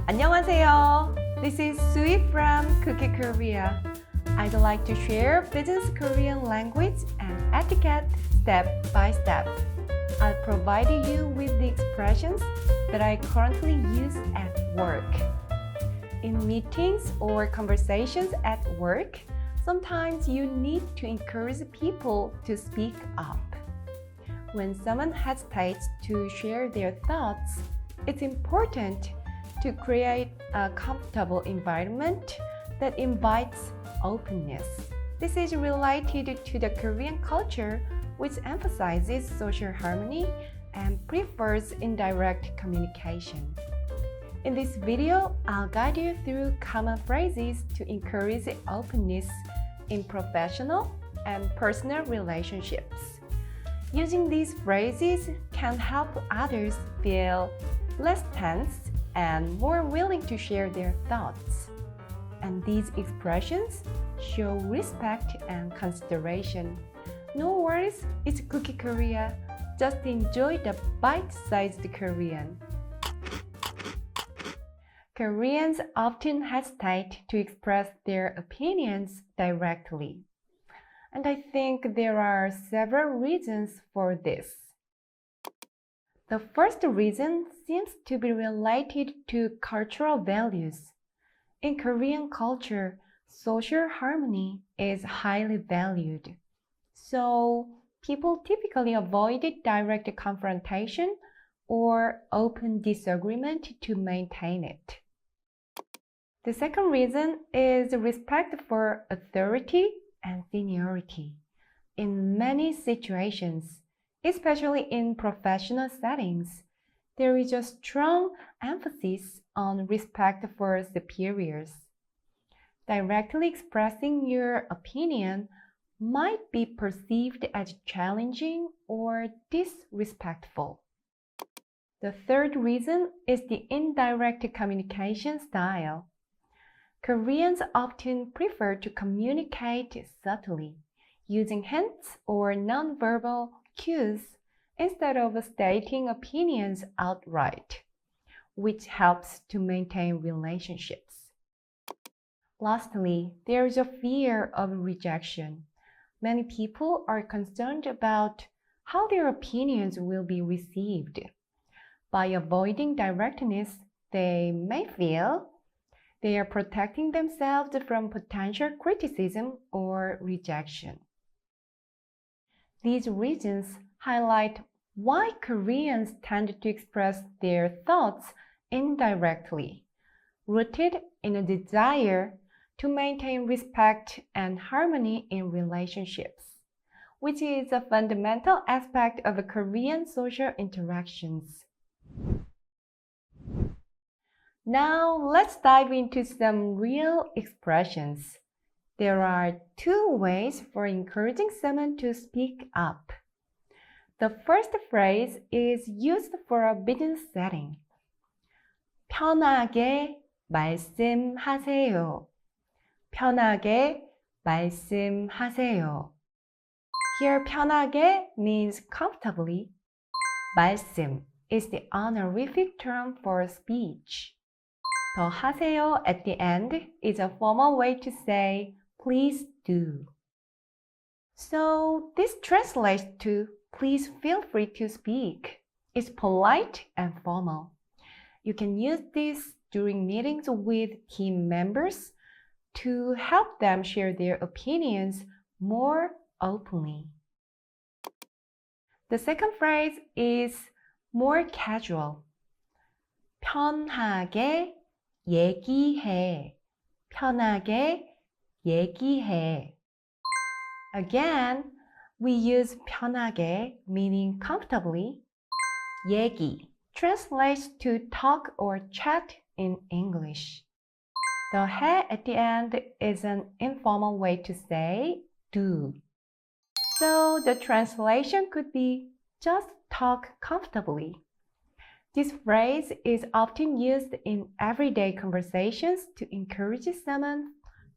안녕하세요. This is Sui from Cookie Korea. I'd like to share business Korean language and etiquette step by step. I'll provide you with the expressions that I currently use at work. In meetings or conversations at work, sometimes you need to encourage people to speak up. When someone hesitates to share their thoughts, it's important to create a comfortable environment that invites openness. This is related to the Korean culture, which emphasizes social harmony and prefers indirect communication. In this video, I'll guide you through common phrases to encourage openness in professional and personal relationships. Using these phrases can help others feel less tense and more willing to share their thoughts. And these expressions show respect and consideration. No worries, it's Cookie Korea. Just enjoy the bite-sized Korean. Koreans often hesitate to express their opinions directly. And I think there are several reasons for this. The first reason seems to be related to cultural values. In Korean culture, social harmony is highly valued. So, people typically avoid direct confrontation or open disagreement to maintain it. The second reason is respect for authority and seniority. In many situations, especially in professional settings, there is a strong emphasis on respect for superiors. Directly expressing your opinion might be perceived as challenging or disrespectful. The third reason is the indirect communication style. Koreans often prefer to communicate subtly, using hints or nonverbal cues instead of stating opinions outright, which helps to maintain relationships. Lastly, there is a fear of rejection. Many people are concerned about how their opinions will be received. By avoiding directness, they may feel they are protecting themselves from potential criticism or rejection. These reasons highlight why Koreans tend to express their thoughts indirectly, rooted in a desire to maintain respect and harmony in relationships, which is a fundamental aspect of Korean social interactions. Now, let's dive into some real expressions. There are two ways for encouraging someone to speak up. The first phrase is used for a business setting. 편하게 말씀하세요. 편하게 말씀하세요. Here, 편하게 means comfortably. 말씀 is the honorific term for speech. 더 하세요 at the end is a formal way to say, please do. So this translates to, please feel free to speak. It's polite and formal. You can use this during meetings with team members to help them share their opinions more openly. The second phrase is more casual. pyeon-ha-ge yae-gi-hae. 편하게 yae-gi-hae. Again, we use 편하게 meaning comfortably. yae-gi translates to talk or chat in English. The hae at the end is an informal way to say do. So the translation could be just talk comfortably. This phrase is often used in everyday conversations to encourage someone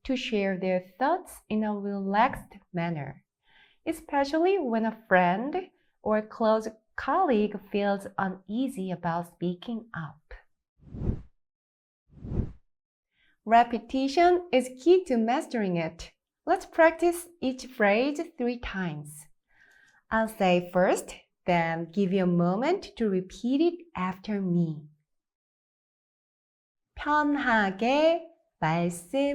to share their thoughts in a relaxed manner, especially when a friend or close colleague feels uneasy about speaking up. Repetition is key to mastering it. Let's practice each phrase 3 times. I'll say first, then give you a moment to repeat it after me. 편하게 말씀하세요.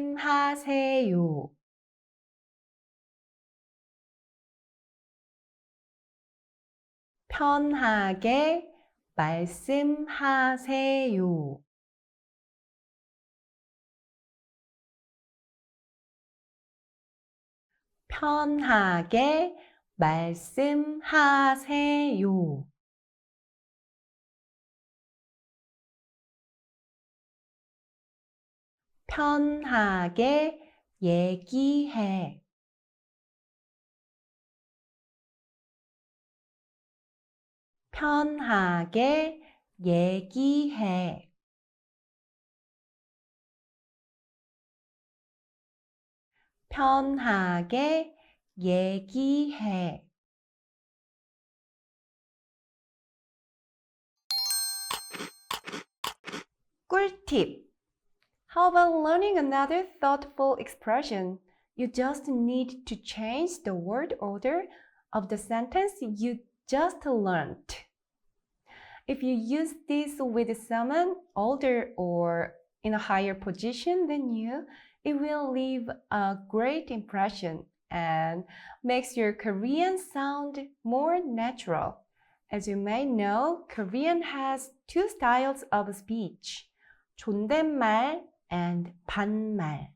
편하게 말씀하세요. 편하게 말씀하세요. 편하게 얘기해. 편하게 얘기해. 편하게 얘기해. 꿀팁! How about learning another thoughtful expression? You just need to change the word order of the sentence you just learned. If you use this with someone older or in a higher position than you, it will leave a great impression and makes your Korean sound more natural. As you may know, Korean has 2 styles of speech, 존댓말 and 반말,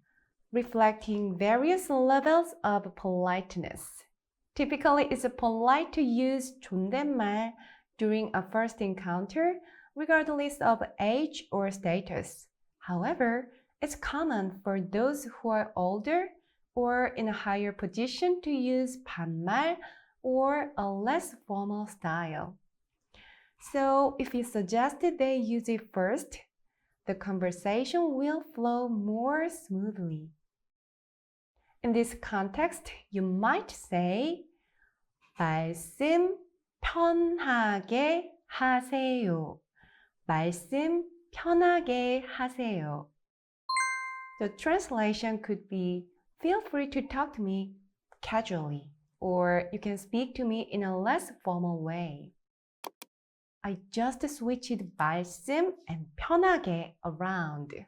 reflecting various levels of politeness. Typically, it's polite to use 존댓말 during a first encounter, regardless of age or status. However, it's common for those who are older or in a higher position to use 반말 or a less formal style. So, if you suggested they use it first, the conversation will flow more smoothly. In this context, you might say, 말씀 편하게 하세요. 말씀 편하게 하세요. The translation could be, feel free to talk to me casually, or you can speak to me in a less formal way. I just switched 말씀 and 편하게 around.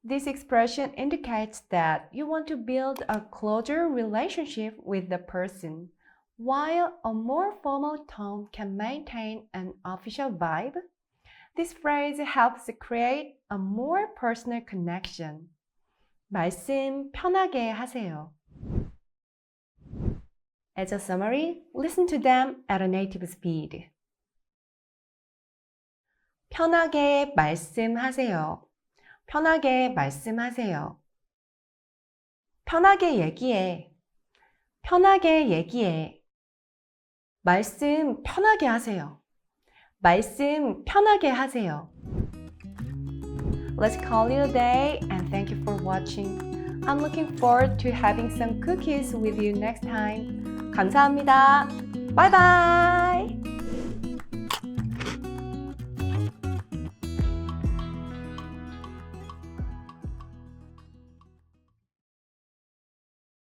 This expression indicates that you want to build a closer relationship with the person. While a more formal tone can maintain an official vibe, this phrase helps create a more personal connection. 말씀 편하게 하세요. As a summary, listen to them at a native speed. 편하게 말씀하세요. 편하게 말씀하세요. 편하게 얘기해. 편하게 얘기해. 말씀 편하게 하세요. 말씀 편하게 하세요. Let's call it a day and thank you for watching. I'm looking forward to having some cookies with you next time. 감사합니다. Bye bye!